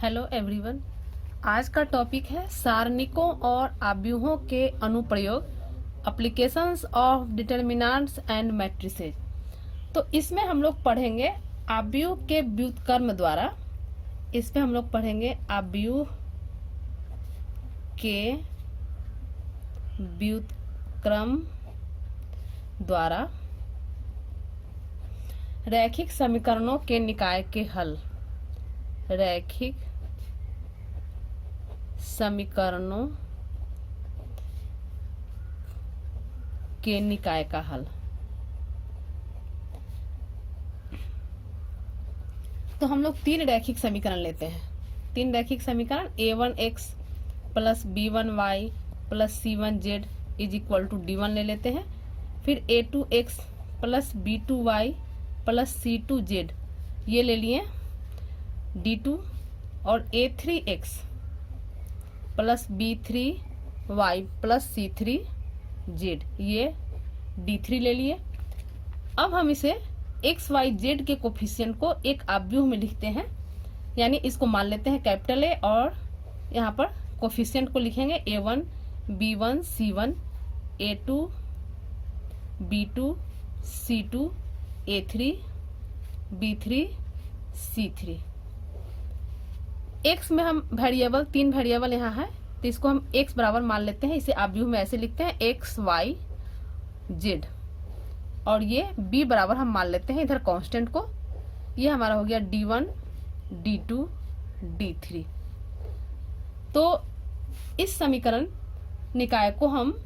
Hello everyone. आज का topic है सारणिकों और आव्यूहों के अनुप्रयोग, applications of determinants and matrices. तो इसमें हम लोग पढ़ेंगे आव्यूह के व्युत्क्रम द्वारा। इसमें हम लोग पढ़ेंगे आव्यूह के व्युत्क्रम द्वारा रैखिक समीकरणों के निकाय के हल। रैखिक समीकरणों के निकाय का हल। तो हम लोग तीन रैखिक समीकरण लेते हैं। तीन रैखिक समीकरण a1x plus b1y plus c1z is equal to d1 ले लेते हैं। फिर a2x plus b2y plus c2z ये ले लिए d2, और a3x plus b3y plus c3z ये d3 ले लिए। अब हम इसे x y z के कोफिशिएंट को एक आव्यूह में लिखते हैं, यानी इसको मान लेते हैं कैपिटल A और यहाँ पर कोफिशिएंट को लिखेंगे a1 b1 c1 a2 b2 c2 a3 b3 c3। x में हम वेरिएबल, तीन वेरिएबल यहाँ है, तो इसको हम x बराबर मान लेते हैं। इसे आव्यूह में ऐसे लिखते हैं x y z, और ये b बराबर हम मान लेते हैं इधर कांस्टेंट को। ये हमारा हो गया d1 d2 d3। तो इस समीकरण निकाय को हम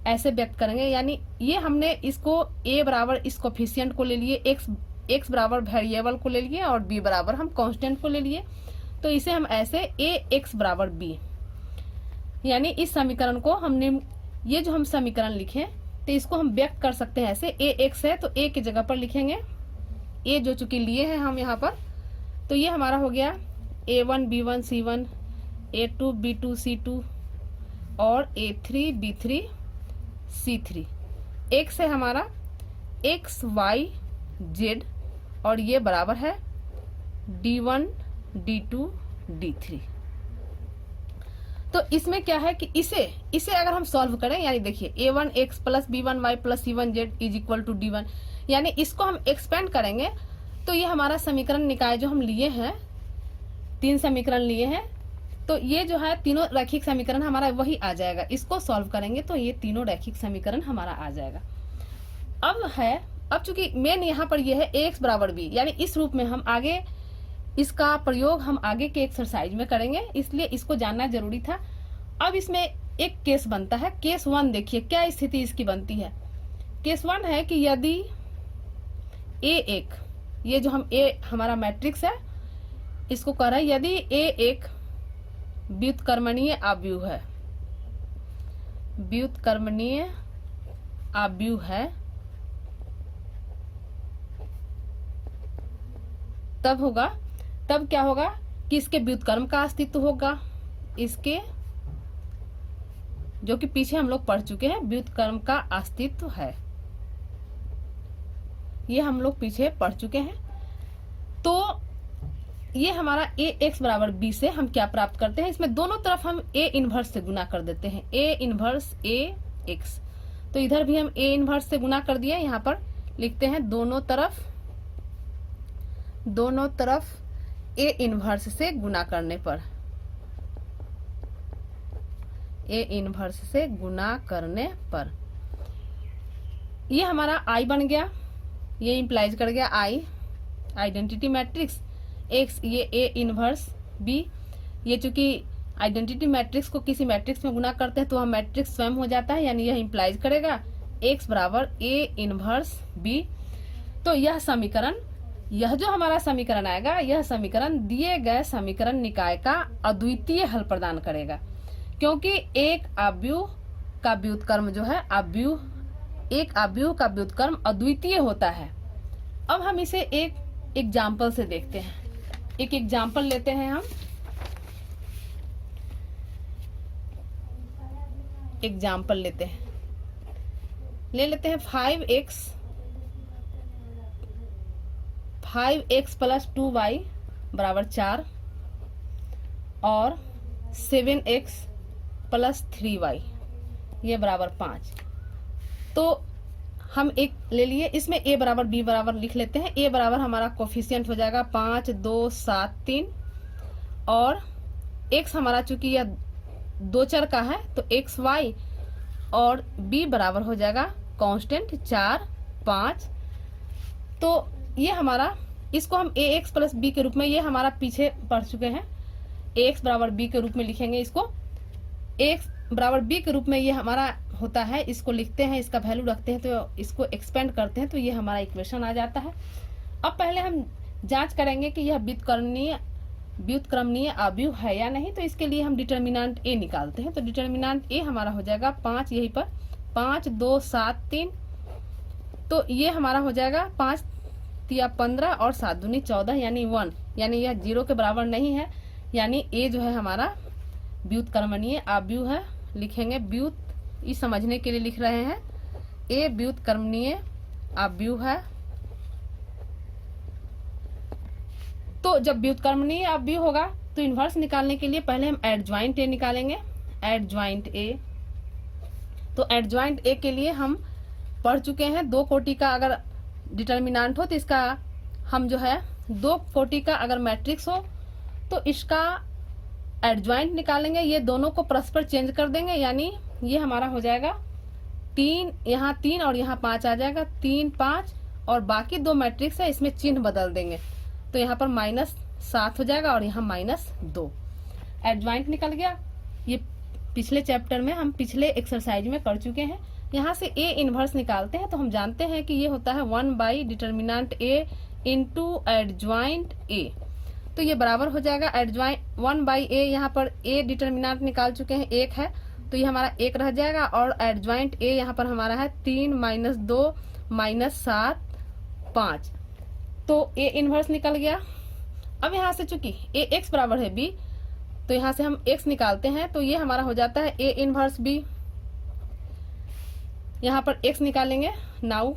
ऐसे व्यक्त करेंगे, यानी ये हमने इसको a बराबर इस कोफिशिएंट को ले लिए, x बराबर वेरिएबल को ले लिए और b बराबर हम कांस्टेंट को ले लिए। तो इसे हम ऐसे ax बराबर b, यानी इस समीकरण को हमने, ये जो हम समीकरण लिखे तो इसको हम व्यक्त कर सकते हैं ऐसे। ax है तो a की जगह पर लिखेंगे a, जो चूंकि लिए हैं हम यहाँ पर। तो ये हमारा हो गया a1 b1 c1 a2 b2 c2 और a3 b3 c3। x है हमारा x y z, और ये बराबर है d1 d2 d3। तो इसमें क्या है कि इसे अगर हम सॉल्व करें, यानी देखिए a1x plus b1y plus c1z is equal to d1, यानी इसको हम एक्सपेंड करेंगे तो ये हमारा समीकरण निकाय जो हम लिए हैं, तीन समीकरण लिए हैं, तो ये जो है तीनों रैखिक समीकरण हमारा वही आ जाएगा। इसको सॉल्व करेंगे तो ये तीनों रैखिक समीकरण हमारा आ जाएगा। अब चूंकि मेन यहाँ पर ये है ax बराबर b, यानी इस रूप में हम आगे इसका प्रयोग हम आगे के एक्सरसाइज में करेंगे, इसलिए इसको जानना जरूरी था। अब इसमें एक केस बनता है, केस 1। देखिए क्या स्थिति इसकी बनती है। केस 1 है कि यदि a एक, ये जो हम a हमारा मैट्रिक्स है इसको कह रहा है, यदि a एक व्युत्क्रमणीय आव्यूह है, व्युत्क्रमणीय आव्यूह है, तब क्या होगा कि इसके व्युत्क्रम का अस्तित्व होगा। इसके, जो कि पीछे हम लोग पढ़ चुके हैं, व्युत्क्रम का अस्तित्व है, ये हम लोग पीछे पढ़ चुके हैं। तो ये हमारा ax बराबर b से हम क्या प्राप्त करते हैं, इसमें दोनों तरफ हम a इनवर्स से गुना कर देते हैं, a इनवर्स ax। तो इधर भी हम a इनवर्स से गुना कर दिया, यहाँ पर लिखते हैं दोनों तरफ a इनवर्स से गुना करने पर, a इनवर्स से गुना करने पर ये हमारा I बन गया। ये इंप्लाइज कर गया I, आइडेंटिटी मैट्रिक्स। x ये a इनवर्स b, ये चूंकि आइडेंटिटी मैट्रिक्स को किसी मैट्रिक्स में गुना करते हैं तो वह मैट्रिक्स स्वयं हो जाता है, यानी यह इंप्लाइज करेगा x बराबर a इनवर्स b। तो यह समीकरण, यह जो हमारा समीकरण आएगा, यह समीकरण दिए गए समीकरण निकाय का अद्वितीय हल प्रदान करेगा, क्योंकि एक आव्यूह का व्युत्क्रम जो है, एक आव्यूह का व्युत्क्रम अद्वितीय होता है। अब हम इसे एक एग्जाम्पल से देखते हैं। एक एग्जाम्पल लेते हैं हम, एग्जाम्पल लेते हैं, ले लेते हैं 5x प्लस 2y बराबर 4। और 7x प्लस 3y ये बराबर 5। तो हम एक ले लिए, इसमें a बराबर b बराबर लिख लेते हैं। a बराबर हमारा कोफिशिएंट हो जाएगा 5, 2, 7, 3 और x हमारा चूंकि यह दो चर का है तो एक्स वाई और b बराबर हो जाएगा कांस्टेंट 4, 5। तो ये हमारा, इसको हम ए एक्स प्लस बी के रूप में, ये हमारा पीछे पढ़ चुके हैं, ए एक्स बराबर बी के रूप में लिखेंगे इसको। ए एक्स बराबर बी के रूप में ये हमारा होता है, इसको लिखते हैं, इसका वैल्यू रखते हैं तो इसको एक्सपेंड करते हैं तो ये हमारा इक्वेशन आ जाता है। अब पहले हम जांच करेंगे कि यह व्युत्क्रमणीय अवयव है या नहीं। तो इसके लिए हम डिटर्मिनेंट ए निकालते हैं। तो डिटर्मिनेंट ए हमारा हो जाएगा 5, यहीं पर 5, 2, 7, 3। तो ये हमारा हो जाएगा 5 तिया 15 और 7 दूनी 14 यानी 1, यानी यह 0 के बराबर नहीं है, यानी ए जो है हमारा व्युत्क्रमणीय अवयव है। लिखेंगे व्युत, इस समझने के लिए लिख रहे हैं, ए व्युत्क्रमणीय अवयव है। तो जब व्युत्क्रमणीय अवयव होगा तो इन्वर्स निकालने के लिए पहले हम एडज्वाइंट ए निकालेंगे। एडज्वाइंट ए, तो एडज्वाइंट ए के लिए हम पढ़ चुके हैं, 2 कोटि का अगर डिटर्मिनेंट हो तो इसका हम जो है 2 कोटि का अगर मैट्रिक्स हो तो इसका एडज्वाइंट निकालेंगे। ये दोनों को परस्पर चेंज कर देंगे, यानी ये हमारा हो जाएगा 3, यहाँ 3 और यहाँ 5 आ जाएगा, 3, 5 और बाकी 2 मैट्रिक्स है इसमें चिन्ह बदल देंगे तो यहाँ पर -7 हो जाएगा और यहाँ -2। एडज्वाइंट निकल गया। ये पिछले चैप्टर में हम पिछले एक्सरसाइज में कर चुके हैं। यहाँ से ए इनवर्स निकालते हैं तो हम जानते हैं कि ये होता है 1 by determinant A into adjoint A. तो ये बराबर हो जाएगा एडज्वाइंट 1 बाई ए, यहाँ पर ए डिटर्मिनेंट निकाल चुके हैं 1 है तो ये हमारा 1 रह जाएगा और एडज्वाइंट ए यहाँ पर हमारा है 3 - 2 -7 5। तो ए इनवर्स निकल गया। अब यहाँ से चूंकि ए एक्स बराबर है बी तो यहाँ से हम एक्स निकालते हैं तो ये हमारा हो जाता है ए इनवर्स बी। यहाँ पर एक्स निकालेंगे, नाउ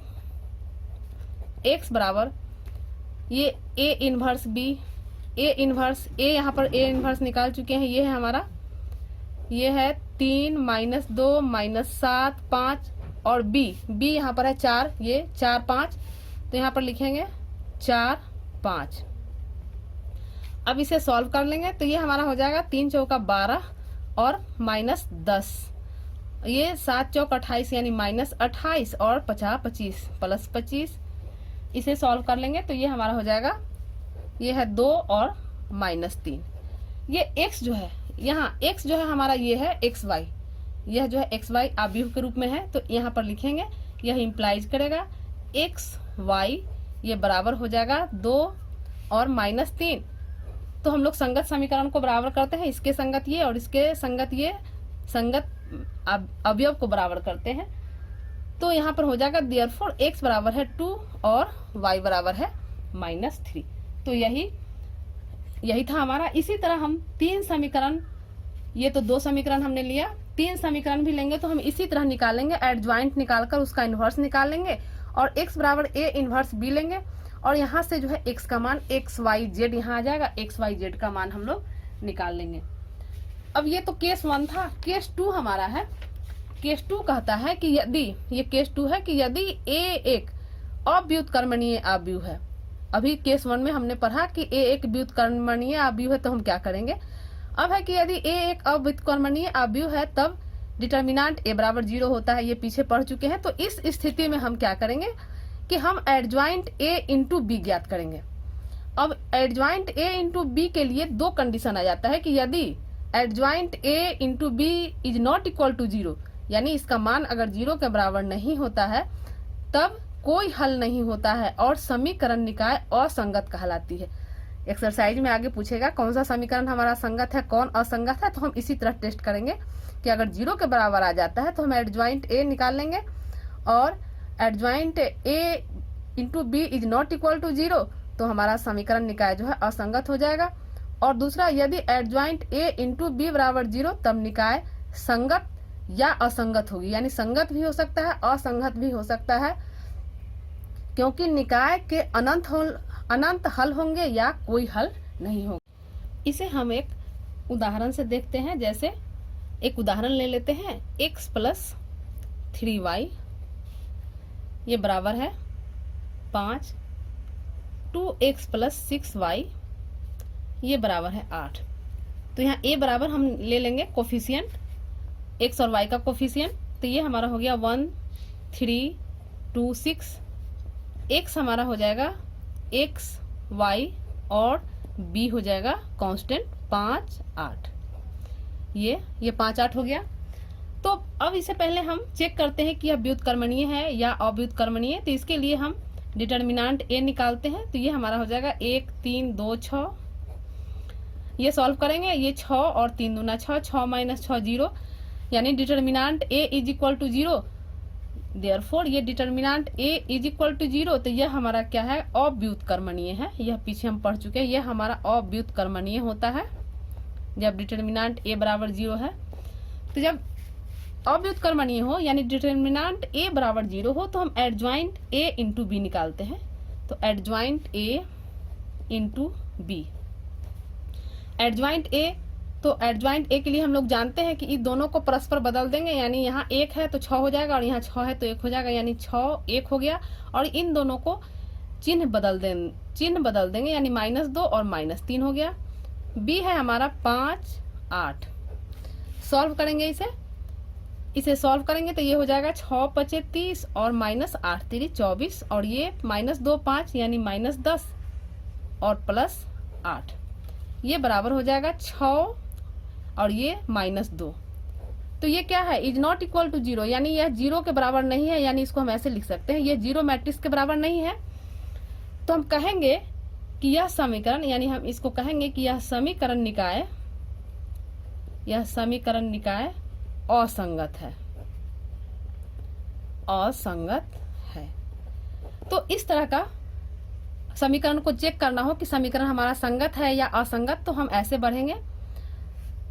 एक्स बराबर ये A inverse B, A inverse A, यहाँ पर ए इनवर्स निकाल चुके हैं, ये है हमारा, ये है 3 - 2 -7 5 और बी यहाँ पर है 4, ये 4 5 तो यहाँ पर लिखेंगे 4 5। अब इसे सॉल्व कर लेंगे तो ये हमारा हो जाएगा 3 चौका 12 और -10, ये 7 चौक 28 यानी -28 और 50 25 प्लस 25। इसे सॉल्व कर लेंगे तो ये हमारा हो जाएगा, ये है 2 और -3। ये x जो है, यहाँ x जो है हमारा ये है xy, यह जो है xy अवयव के रूप में है तो यहाँ पर लिखेंगे, यह इम्प्लाइज करेगा xy ये बराबर हो जाएगा 2 और -3। तो हम लोग संगत समीकरण को बराबर करते हैं, इसके संगत ये और इसके संगत ये, संगत अवयव को बराबर करते हैं तो यहाँ पर हो जाएगा देयरफॉर x बराबर है 2 और y बराबर है -3। तो यही था हमारा। इसी तरह हम 3 समीकरण, ये तो 2 समीकरण हमने लिया, 3 समीकरण भी लेंगे तो हम इसी तरह निकालेंगे, एडज्वाइंट निकालकर उसका इन्वर्स निकालेंगे और x बराबर ए इन्वर्स बी लेंगे और यहाँ से जो है x का मान xyz यहाँ आ जाएगा, xyz का मान हम लोग निकाल लेंगे। अब ये तो केस 1 था। केस 2 हमारा है, केस 2 कहता है कि यदि, ये केस 2 है कि यदि a एक अव्युत्क्रमणीय अवयव है। अभी केस 1 में हमने पढ़ा कि a एक व्युत्क्रमणीय अवयव है तो हम क्या करेंगे। अब है कि यदि a एक अव्युत्क्रमणीय अवयव है तब डिटर्मिनेंट a बराबर 0 होता है, ये पीछे पढ़ चुके हैं। तो इस स्थिति में हम क्या करेंगे कि हम एडज्वाइंट a इंटू बी ज्ञात करेंगे। अब एडज्वाइंट a इंटू बी के लिए 2 कंडीशन आ जाता है कि यदि adjoint a into B is not equal to 0, यानी इसका मान अगर 0 के बराबर नहीं होता है तब कोई हल नहीं होता है और समीकरण निकाय असंगत कहलाती है। एक्सरसाइज में आगे पूछेगा कौन सा समीकरण हमारा संगत है, कौन असंगत है, तो हम इसी तरह टेस्ट करेंगे कि अगर 0 के बराबर आ जाता है तो हम एडज्वाइंट a निकाल लेंगे और adjoint a into B is not equal to 0 तो हमारा समीकरण निकाय जो है असंगत हो जाएगा। और दूसरा, यदि एडज्वाइंट a इंटू बी बराबर 0 तब निकाय संगत या असंगत होगी, यानी संगत भी हो सकता है असंगत भी हो सकता है, क्योंकि निकाय के अनंत हल होंगे या कोई हल नहीं होगा। इसे हम एक उदाहरण से देखते हैं। जैसे एक उदाहरण ले लेते हैं, x प्लस 3y ये बराबर है 5, 2x प्लस 6y ये बराबर है 8। तो यहाँ a बराबर हम ले लेंगे कोफिशिएंट, x और y का कोफिशिएंट। तो ये हमारा हो गया 1, 3, 2, 6। x हमारा हो जाएगा x, y और b हो जाएगा कांस्टेंट 5, 8। ये 5, 8 हो गया। तो अब इससे पहले हम चेक करते हैं कि यह व्युत्क्रमणीय है या अव्युत्क्रमणीय। तो इसके लिए हम डिटर्मिनेंट a निकालते हैं। तो ये हमारा हो जाएगा 1, 3, 2, 6। ये सॉल्व करेंगे, ये 6 और 3 दूना 6, 6 माइनस 6 0, यानी determinant a is equal to 0। Therefore ये determinant a is equal to 0। तो यह हमारा क्या है, अव्युत्क्रमणीय है। यह पीछे हम पढ़ चुके हैं, यह हमारा अव्युत्क्रमणीय होता है जब डिटर्मिनेंट a बराबर 0 है। तो जब अव्युत्क्रमणीय हो यानी डिटर्मिनेंट a बराबर 0 हो तो हम एडज्वाइंट a इंटू बी निकालते हैं। तो adjoint a into B, adjoint a, तो एडज्वाइंट a के लिए हम लोग जानते हैं कि इन दोनों को परस्पर बदल देंगे, यानी यहाँ 1 है तो 6 हो जाएगा और यहाँ 6 है तो 1 हो जाएगा, यानी 6 1 हो गया। और इन दोनों को चिन्ह बदल देंगे यानी -2 और -3 हो गया। b है हमारा 5, 8। सॉल्व करेंगे इसे सॉल्व करेंगे तो ये हो जाएगा 6 5 30 और -8 3 24 और ये -2 5 यानी -10 और प्लस 8, ये बराबर हो जाएगा 6 और ये -2। तो ये क्या है, इज नॉट इक्वल टू 0, यानी यह 0 के बराबर नहीं है। यानी इसको हम ऐसे लिख सकते हैं, ये 0 मैट्रिक्स के बराबर नहीं है। तो हम कहेंगे कि यह समीकरण, यानी हम इसको कहेंगे कि यह समीकरण निकाय असंगत है। तो इस तरह का समीकरण को चेक करना हो कि समीकरण हमारा संगत है या असंगत, तो हम ऐसे बढ़ेंगे।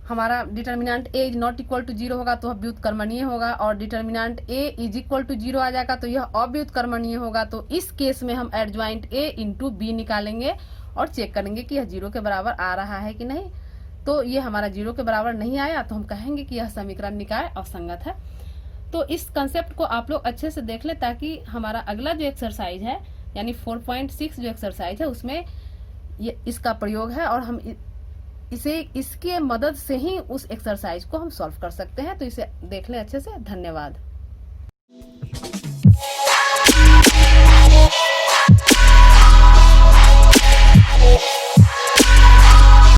हमारा determinant a is not equal to 0 होगा तो वह व्युत्क्रमणीय होगा, और determinant a is equal to 0 आ जाएगा तो यह अव्युत्क्रमणीय होगा। तो इस केस में हम एडज्वाइंट a इंटू बी निकालेंगे और चेक करेंगे कि यह 0 के बराबर आ रहा है कि नहीं। तो ये हमारा 0 के बराबर नहीं आया तो हम कहेंगे कि यह समीकरण निकाय असंगत है। तो इस कंसेप्ट को आप लोग अच्छे से देख लें ताकि हमारा अगला जो एक्सरसाइज है यानी 4.6 जो एक्सरसाइज है उसमें ये इसका प्रयोग है और हम इसके मदद से ही उस एक्सरसाइज को हम सॉल्व कर सकते हैं। तो इसे देख लें अच्छे से। धन्यवाद।